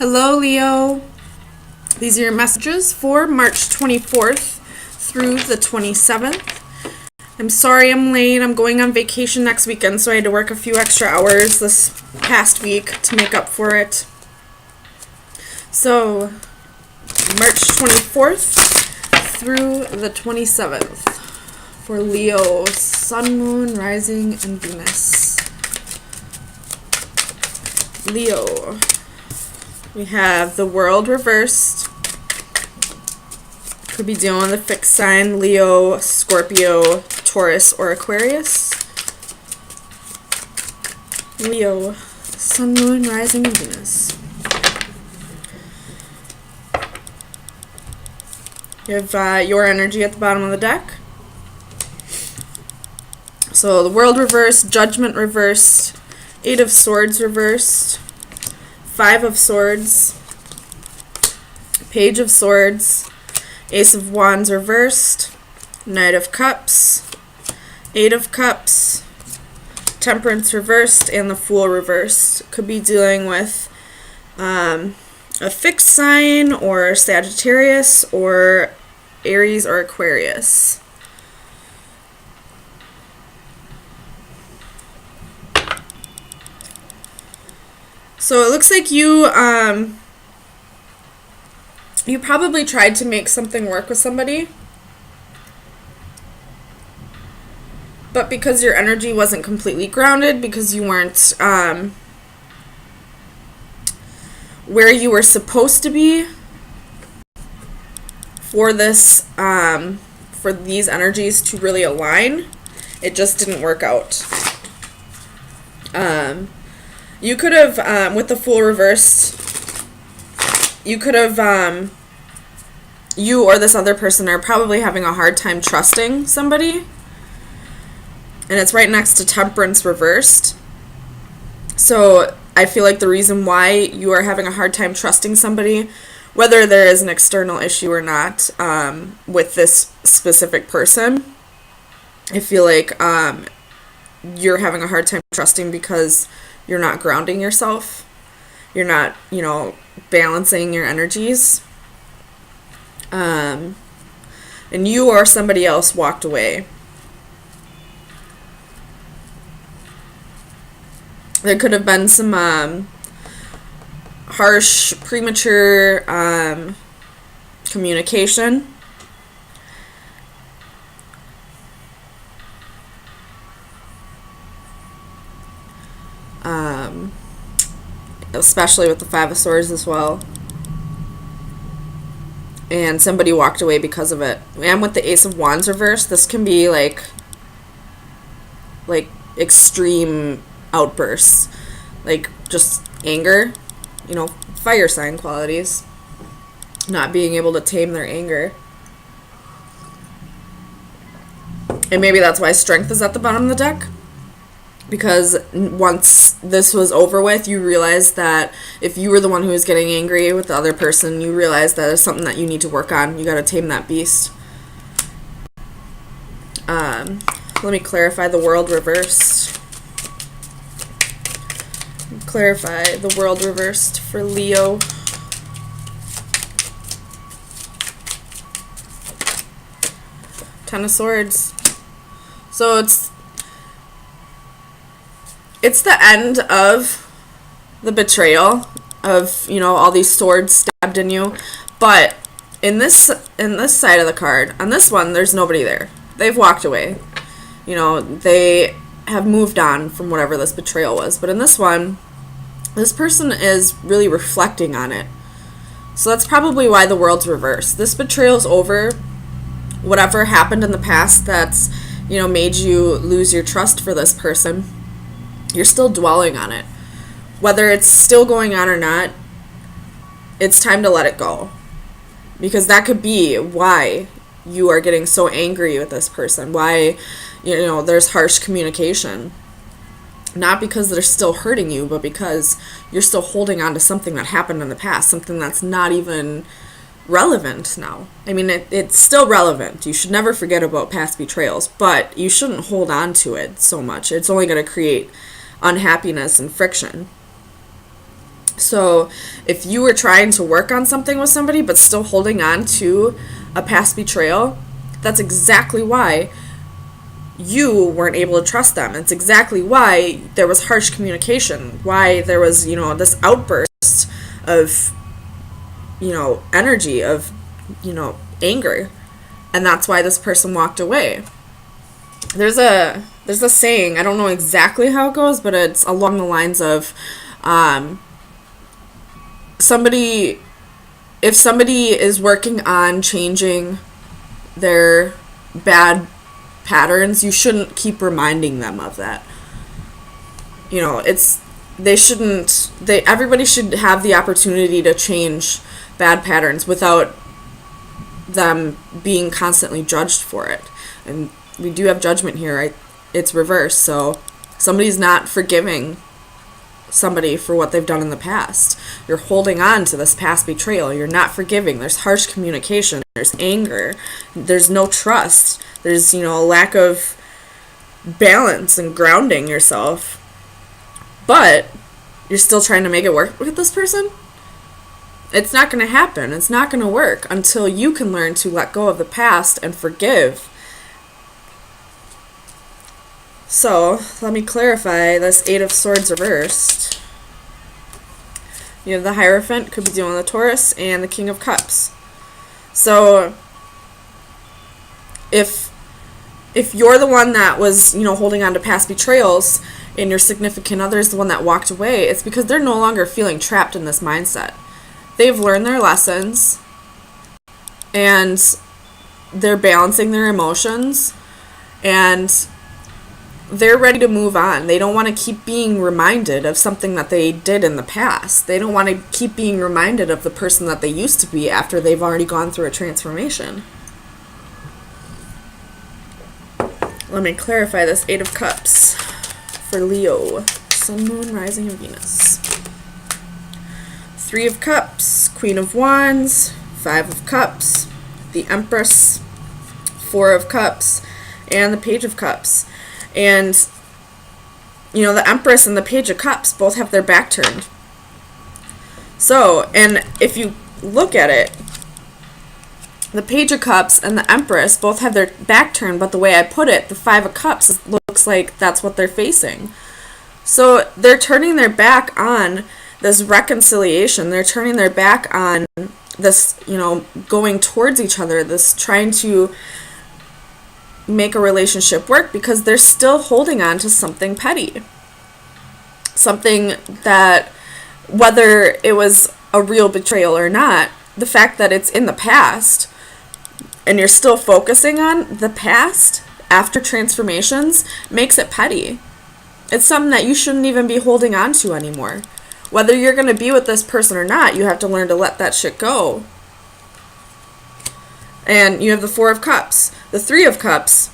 Hello, Leo. These are your messages for March 24th through the 27th. I'm sorry I'm late. I'm going on vacation next weekend, so I had to work a few extra hours this past week to make up for it. So, March 24th through the 27th for Leo, Sun, Moon, Rising, and Venus. Leo. We have the world reversed. Could be dealing with a fixed sign, Leo, Scorpio, Taurus, or Aquarius. Leo, Sun, Moon, Rising, and Venus. You have your energy at the bottom of the deck. So the world reversed, Judgment reversed, Eight of Swords reversed, Five of Swords, Page of Swords, Ace of Wands reversed, Knight of Cups, Eight of Cups, Temperance reversed, and the Fool reversed. Could be dealing with a fixed sign, or Sagittarius, or Aries, or Aquarius. So it looks like you probably tried to make something work with somebody, but because your energy wasn't completely grounded, because you weren't where you were supposed to be for this, for these energies to really align, it just didn't work out. You could have, with the Fool reversed, you could have, you or this other person are probably having a hard time trusting somebody. And it's right next to Temperance reversed. So I feel like the reason why you are having a hard time trusting somebody, whether there is an external issue or not, with this specific person, I feel like you're having a hard time trusting because you're not grounding yourself. You're not, balancing your energies. And you or somebody else walked away. There could have been some harsh, premature communication. Especially with the Five of Swords as well. And somebody walked away because of it. And with the Ace of Wands reversed, this can be like extreme outbursts. Like just anger, fire sign qualities. Not being able to tame their anger. And maybe that's why Strength is at the bottom of the deck. Because once this was over with, you realized that if you were the one who was getting angry with the other person, you realized that it's something that you need to work on. You got to tame that beast. Let me clarify the world reversed. Clarify the world reversed for Leo. Ten of Swords. So it's the end of the betrayal of, all these swords stabbed in you. But in this side of the card, on this one, there's nobody there. They've walked away. They have moved on from whatever this betrayal was. But in this one, this person is really reflecting on it. So that's probably why the world's reversed. This betrayal's over. Whatever happened in the past that's, made you lose your trust for this person, you're still dwelling on it. Whether it's still going on or not, it's time to let it go. Because that could be why you are getting so angry with this person. Why, there's harsh communication. Not because they're still hurting you, but because you're still holding on to something that happened in the past. Something that's not even relevant now. I mean, it's still relevant. You should never forget about past betrayals. But you shouldn't hold on to it so much. It's only going to create unhappiness and friction. So if you were trying to work on something with somebody but still holding on to a past betrayal, that's exactly why you weren't able to trust them. It's exactly why there was harsh communication, why there was, this outburst of, energy, of, anger. And that's why this person walked away. There's a saying, I don't know exactly how it goes, but it's along the lines of, if somebody is working on changing their bad patterns, you shouldn't keep reminding them of that. Everybody should have the opportunity to change bad patterns without them being constantly judged for it. And we do have judgment here, right? It's reversed, so somebody's not forgiving somebody for what they've done in the past. You're holding on to this past betrayal. You're not forgiving. There's harsh communication. There's anger. There's no trust. There's, a lack of balance and grounding yourself. But you're still trying to make it work with this person? It's not going to happen. It's not going to work until you can learn to let go of the past and forgive. So, let me clarify this 8 of Swords reversed. You have the Hierophant, could be dealing with the Taurus, and the King of Cups. So, if you're the one that was, holding on to past betrayals, and your significant other is the one that walked away, it's because they're no longer feeling trapped in this mindset. They've learned their lessons, and they're balancing their emotions, and they're ready to move on. They don't want to keep being reminded of something that they did in the past. They don't want to keep being reminded of the person that they used to be after they've already gone through a transformation. Let me clarify this 8 of Cups for Leo. Sun, Moon, Rising, and Venus. 3 of Cups, Queen of Wands, 5 of Cups, the Empress, 4 of Cups, and the Page of Cups. And, the Empress and the Page of Cups both have their back turned. So, and if you look at it, the Page of Cups and the Empress both have their back turned, but the way I put it, the 5 of Cups looks like that's what they're facing. So they're turning their back on this reconciliation. They're turning their back on this, going towards each other, this trying to make a relationship work, because they're still holding on to something petty. Something that, whether it was a real betrayal or not, the fact that it's in the past and you're still focusing on the past after transformations makes it petty. It's something that you shouldn't even be holding on to anymore. Whether you're going to be with this person or not, you have to learn to let that shit go. And you have the 4 of Cups, the 3 of Cups,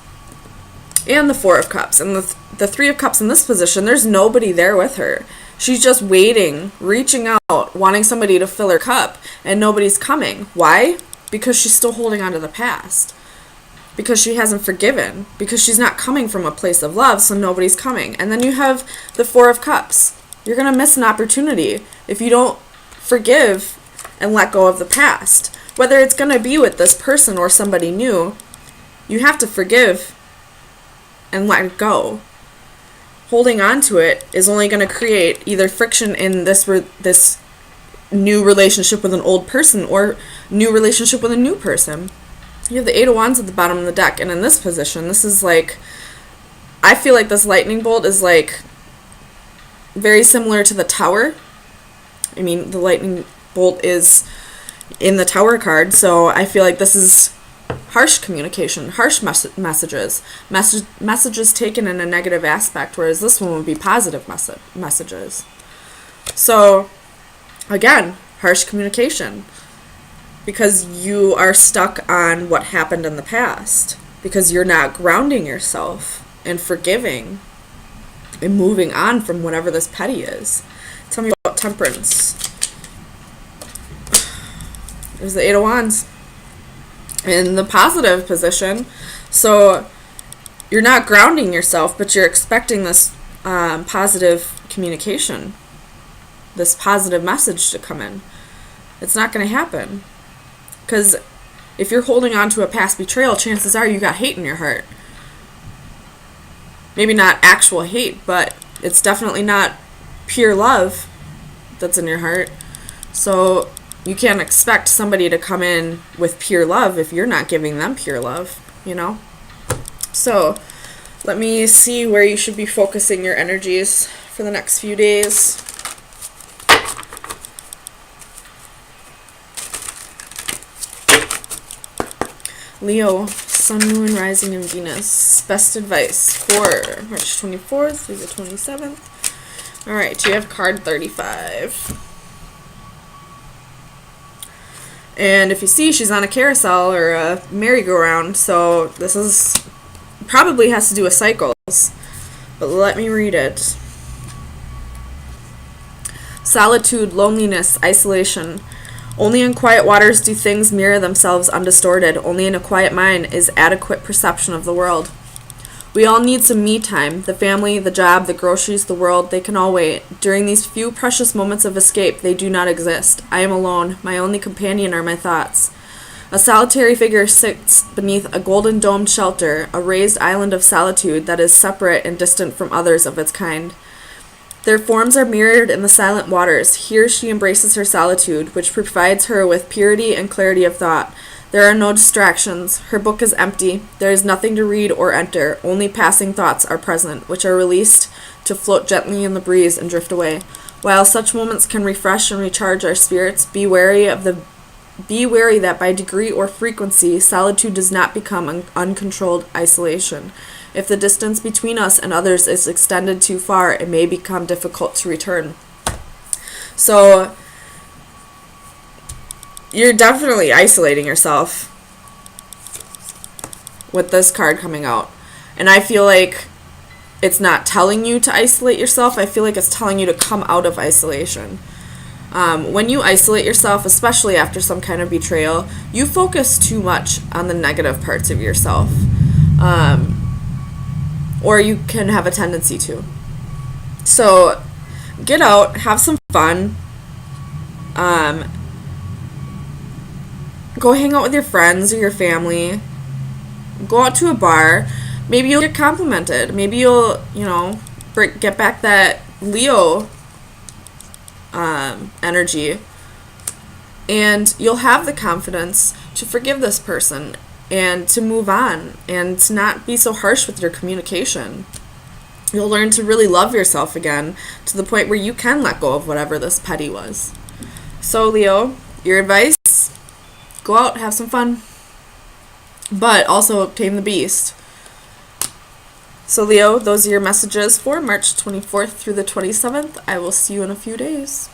and the 4 of Cups. And the 3 of Cups in this position, there's nobody there with her. She's just waiting, reaching out, wanting somebody to fill her cup, and nobody's coming. Why? Because she's still holding on to the past. Because she hasn't forgiven. Because she's not coming from a place of love, so nobody's coming. And then you have the 4 of Cups. You're going to miss an opportunity if you don't forgive and let go of the past. Whether it's going to be with this person or somebody new, you have to forgive and let it go. Holding on to it is only going to create either friction in this new relationship with an old person or new relationship with a new person. You have the 8 of Wands at the bottom of the deck, and in this position, this is like, I feel like this lightning bolt is like very similar to the Tower. I mean, the lightning bolt is in the Tower card, so I feel like this is harsh communication, harsh messages taken in a negative aspect, whereas this one would be positive messages. So, again, harsh communication, because you are stuck on what happened in the past, because you're not grounding yourself and forgiving and moving on from whatever this petty is. Tell me about Temperance. There's the 8 of Wands in the positive position. So you're not grounding yourself, but you're expecting this positive communication. this positive message to come in. It's not going to happen. Because if you're holding on to a past betrayal, chances are you got hate in your heart. Maybe not actual hate, but it's definitely not pure love that's in your heart. So you can't expect somebody to come in with pure love if you're not giving them pure love, you know? So let me see where you should be focusing your energies for the next few days. Leo, Sun, Moon, Rising, and Venus. Best advice for March 24th through the 27th. Alright, you have card 35. And if you see, she's on a carousel or a merry-go-round, so this is probably has to do with cycles. But let me read it. Solitude, loneliness, isolation. Only in quiet waters do things mirror themselves undistorted. Only in a quiet mind is adequate perception of the world. We all need some me time. The family, the job, the groceries, the world, they can all wait. During these few precious moments of escape, they do not exist. I am alone. My only companion are my thoughts. A solitary figure sits beneath a golden domed shelter, a raised island of solitude that is separate and distant from others of its kind. Their forms are mirrored in the silent waters. Here she embraces her solitude, which provides her with purity and clarity of thought. There are no distractions. Her book is empty. There is nothing to read or enter. Only passing thoughts are present, which are released to float gently in the breeze and drift away. While such moments can refresh and recharge our spirits, be wary that by degree or frequency, solitude does not become an uncontrolled isolation. If the distance between us and others is extended too far, it may become difficult to return. So, you're definitely isolating yourself with this card coming out. And I feel like it's not telling you to isolate yourself. I feel like it's telling you to come out of isolation. When you isolate yourself, especially after some kind of betrayal, you focus too much on the negative parts of yourself. Or you can have a tendency to. So, get out, have some fun. Go hang out with your friends or your family. Go out to a bar. Maybe you'll get complimented. Maybe you'll, get back that Leo energy. And you'll have the confidence to forgive this person and to move on and to not be so harsh with your communication. You'll learn to really love yourself again to the point where you can let go of whatever this petty was. So, Leo, your advice? Go out, have some fun, but also tame the beast. So, Leo, those are your messages for March 24th through the 27th. I will see you in a few days.